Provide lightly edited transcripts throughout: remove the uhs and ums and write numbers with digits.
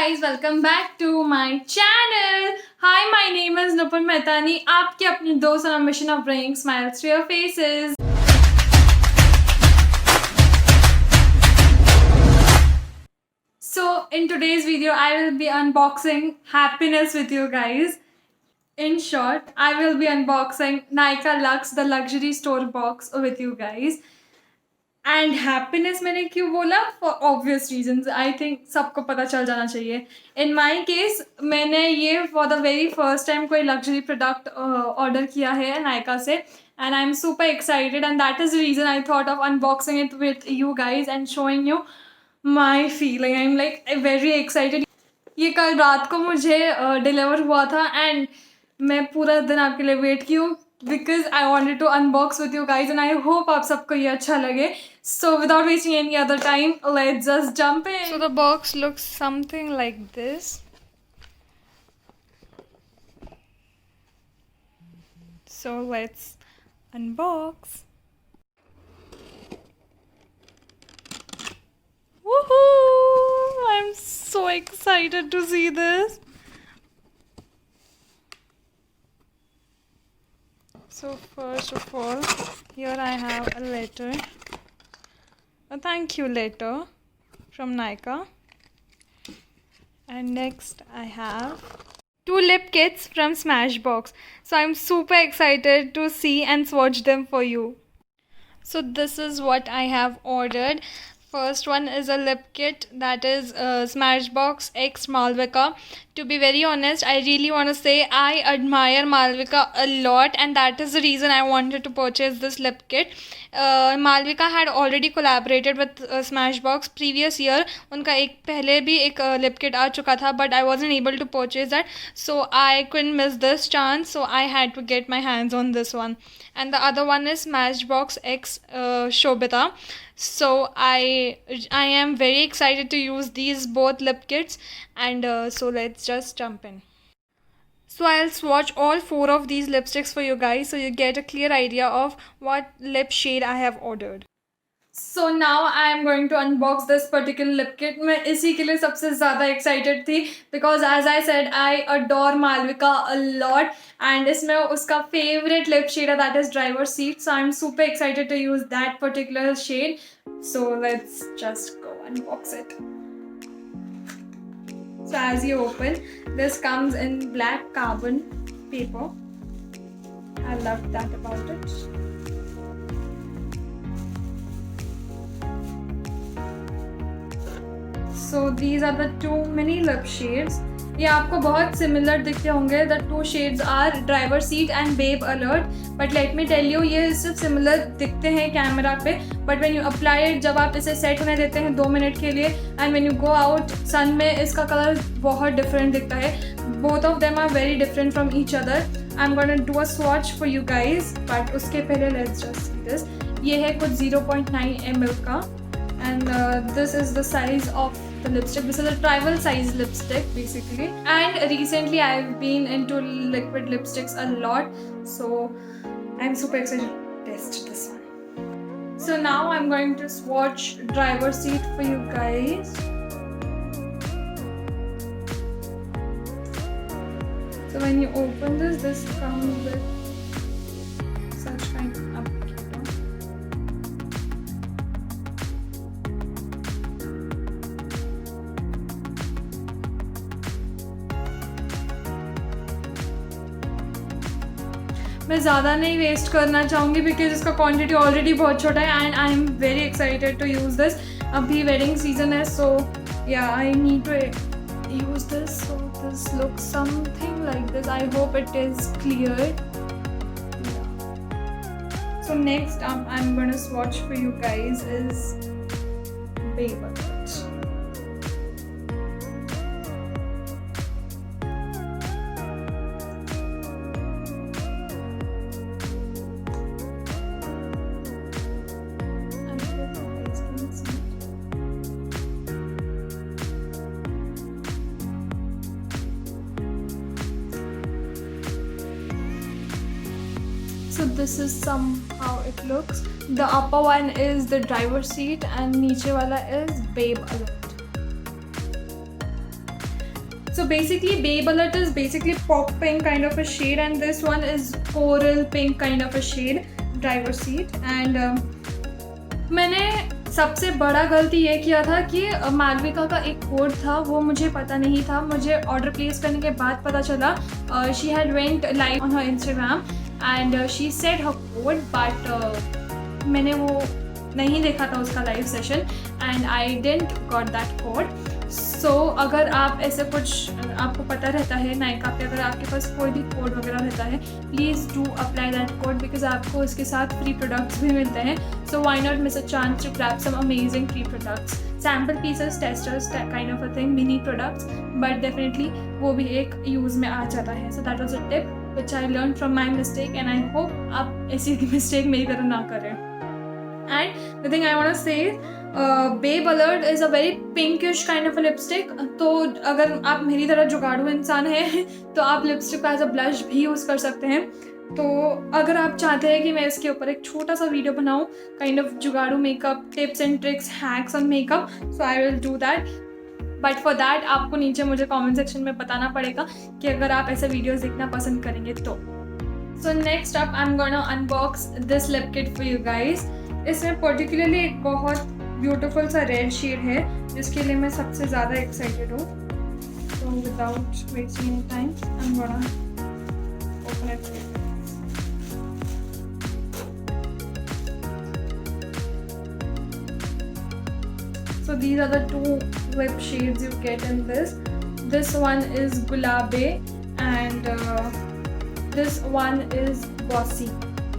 guys, welcome back to my channel. Hi, my name is Nupur Mehtani. आपके अपनी दोस्त on a mission of bringing smiles to your faces. So in today's video, I will be unboxing happiness with you guys. In short, I will be unboxing Nykaa Luxe, the luxury store box with you guys. And happiness मैंने क्यों बोला? For obvious reasons. I think सबको पता चल जाना चाहिए. इन my case मैंने ये for the very first time कोई लग्जरी प्रोडक्ट ऑर्डर किया है नायका से and I am super excited and that is the reason I thought of unboxing it with you guys and showing you my feeling. I am like very excited. ये कल रात को मुझे deliver हुआ था एंड मैं पूरा दिन आपके लिए वेट की हूँ because I wanted to unbox with you guys and I hope आप सबको ये अच्छा लगे. So without wasting any other time, let's just jump in. So the box looks something like this. So let's unbox. Woohoo! I'm so excited to see this. So first of all, here I have a letter, a thank you letter from Nykaa. And next I have 2 lip kits from Smashbox. So I'm super excited to see and swatch them for you. So this is what I have ordered. First one is a lip kit that is Smashbox X Malvika. To be very honest, I really want to say I admire Malvika a lot and that is the reason I wanted to purchase this lip kit. Malvika had already collaborated with Smashbox previous year. उनका एक पहले भी एक lip kit आ चुका था but I wasn't able to purchase that. So I couldn't miss this chance. So I had to get my hands on this one. And the other one is Smashbox X Shobita. So I am very excited to use these both lip kits and so let's just jump in. So I'll swatch all 4 of these lipsticks for you guys so you get a clear idea of what lip shade I have ordered. So now I am going to unbox this particular lip kit. मैं इसी के लिए सबसे ज़्यादा excited थी because as I said I adore Malvika a lot and इसमें उसका favorite lip shade है that is Driver's Seat. So I'm super excited to use that particular shade. So let's just go unbox it. So as you open, this comes in black carbon paper. I love that about it. So these are the 2 mini lip shades. ये आपको बहुत similar दिखते होंगे. The 2 shades are Driver's Seat and Babe Alert. But let me tell you, ये सिर्फ similar दिखते हैं camera पे. But when you apply it, जब आप इसे सेट होने देते हैं 2 मिनट के लिए and when you go out सन में इसका कलर बहुत डिफरेंट दिखता है. Both of them are very different from each other. I'm gonna do a swatch for you guys. But उसके पहले let's just see this. ये है कुछ 0.9 ml का and this is the size of the lipstick. This is a travel size lipstick basically and recently I've been into liquid lipsticks a lot so I'm super excited to test this one. So now I'm going to swatch Driver's Seat for you guys. So when you open this comes with such kind of applicator. मैं ज़्यादा नहीं waste करना चाहूँगी because इसका quantity already बहुत छोटा है and I am very excited to use this. अभी वेडिंग सीजन है so yeah I need to use this. So this looks something like this. I hope it is clear. So next I am gonna swatch for you guys is Babe Alert. So this is somehow it looks. The upper one is the driver's seat and नीचे वाला is Babe Alert. So basically Babe Alert is basically pop pink kind of a shade, and this one is coral pink kind of a shade, driver seat. And मैंने सबसे बड़ा गलती ये किया था कि मालविका का एक कोड था वो मुझे पता नहीं था. मुझे ऑर्डर प्लेस करने के बाद पता चला. She had went live on her Instagram and she said her code, but मैंने वो नहीं देखा था उसका live session and I didn't got that code. So अगर आप ऐसे कुछ आपको पता रहता है नायका पे, अगर आपके पास कोई भी कोड वगैरह रहता है, please do apply that code because आपको इसके साथ फ्री प्रोडक्ट्स भी मिलते हैं. So why not miss a chance to grab some amazing free products, sample pieces, testers kind of a thing, mini products, but definitely वो भी एक use में आ जाता है. So that was a tip which I learn from my mistake and I hope आप ऐसी mistake मेरी तरह ना करें. And the thing I want to say, Babe Alert is a very pinkish kind of a lipstick. तो अगर आप मेरी तरह जुगाड़ू इंसान हैं तो आप लिपस्टिक एज अ ब्लश भी यूज़ कर सकते हैं. तो अगर आप चाहते हैं कि मैं इसके ऊपर एक छोटा सा वीडियो बनाऊँ, काइंड ऑफ जुगाड़ू makeup tips and tricks, hacks on makeup, so I will do that. But for that आपको नीचे मुझे कमेंट सेक्शन में बताना पड़ेगा कि अगर आप ऐसे वीडियोज़ देखना पसंद करेंगे तो. सो next up I am gonna unbox this lip kit for you guys. इसमें पर्टिकुलरली एक बहुत ब्यूटीफुल सा रेड शेड है जिसके लिए मैं सबसे ज़्यादा एक्साइटेड हूँ. So without wasting any time I am gonna open it. So these are the two lip shades you get in this. This one is Gulabe and this one is Bossy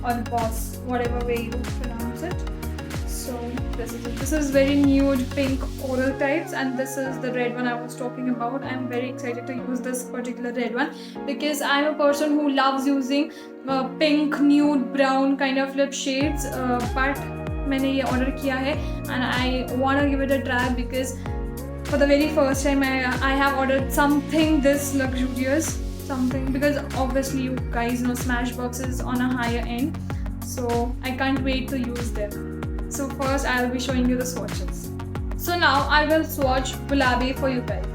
or Boss, whatever way you pronounce it. So this is it. This is very nude pink coral types and this is the red one I was talking about. I'm very excited to use this particular red one because I'm a person who loves using pink, nude, brown kind of lip shades. But मैंने ये order किया है and I want to give it a try because for the very first time I have ordered something this luxurious, something, because obviously you guys know Smashbox is on a higher end, so I can't wait to use them. So first I will be showing you the swatches. So now I will swatch Gulabe for you guys.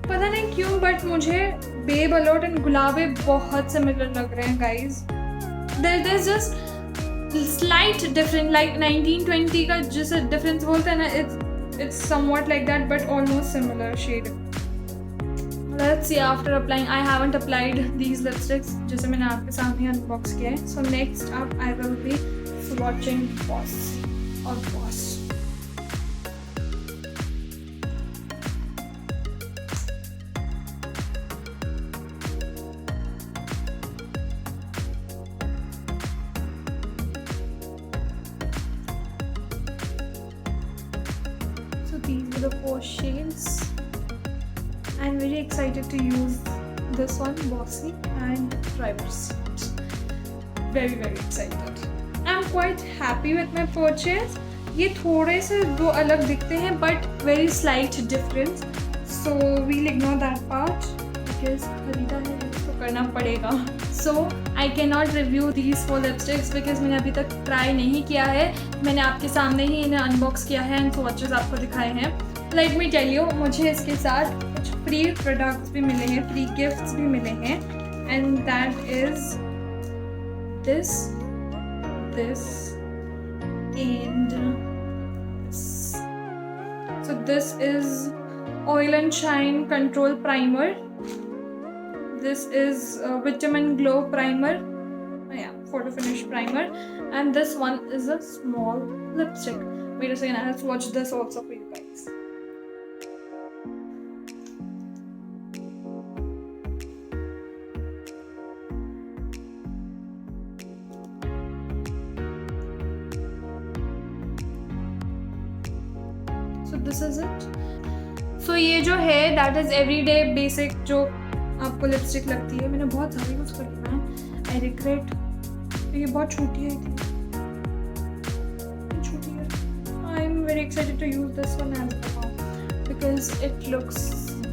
पता नहीं क्यों but मुझे babe alert and गुलाबे बहुत similar लग रहे हैं guys. There is just slight different, like 1920 का जैसे डिफरेंस बोलते हैं ना, it's somewhat like that but almost similar shade. Let's see after applying. I haven't applied these lipsticks जैसे मैंने आपके सामने अनबॉक्स किया है. So next up I will be swatching boss और boss. These are the 4 shades. I'm very excited to use this one, Bossy and Driver Seat. Very excited. I'm quite happy with my purchase. ये थोड़े से दो अलग दिखते हैं but very slight difference. So we'll ignore that part because खरीदा है तो करना पड़ेगा. So I cannot review these 4 lipsticks because मैंने अभी तक ट्राई नहीं किया है. मैंने आपके सामने ही इन्हें अनबॉक्स किया है एंड स्वॉचेस आपको दिखाए हैं. Let me tell you, मुझे इसके साथ कुछ फ्री प्रोडक्ट्स भी मिले हैं, फ्री गिफ्ट्स भी मिले हैं and that is this and this. So this is Oil and Shine Control Primer. This is Vitamin Glow Primer, Photo Finish Primer, and this one is a small lipstick. Wait a second, I'll swatch this also for you guys. So this is it. So ये जो है that is everyday basic जो आपको lipstick लगती है. मैंने बहुत ज़्यादा यूज़ कर लिया है. I regret. ये बहुत छोटी है थी. very excited to use this one as well because it looks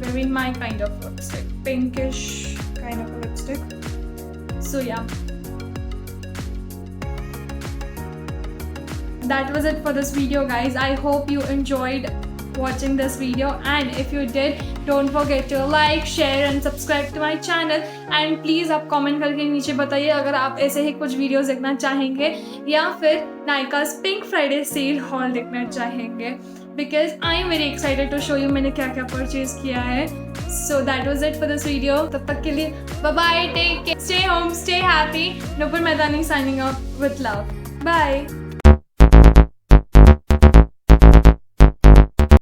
very my kind of lipstick, pinkish kind of a lipstick. So yeah, that was it for this video, guys. I hope you enjoyed watching this video, and if you did, don't forget to like, share and subscribe to my channel. And please आप comment करके नीचे बताइए अगर आप ऐसे ही कुछ videos देखना चाहेंगे या फिर Nykaa's pink Friday sale haul देखना चाहेंगे, because I am very excited to show you मैंने क्या क्या परचेज किया है. So that was it for this video. तब तक के लिए bye bye, take care, stay home, stay happy. Nupur Maidani signing off with love. Bye.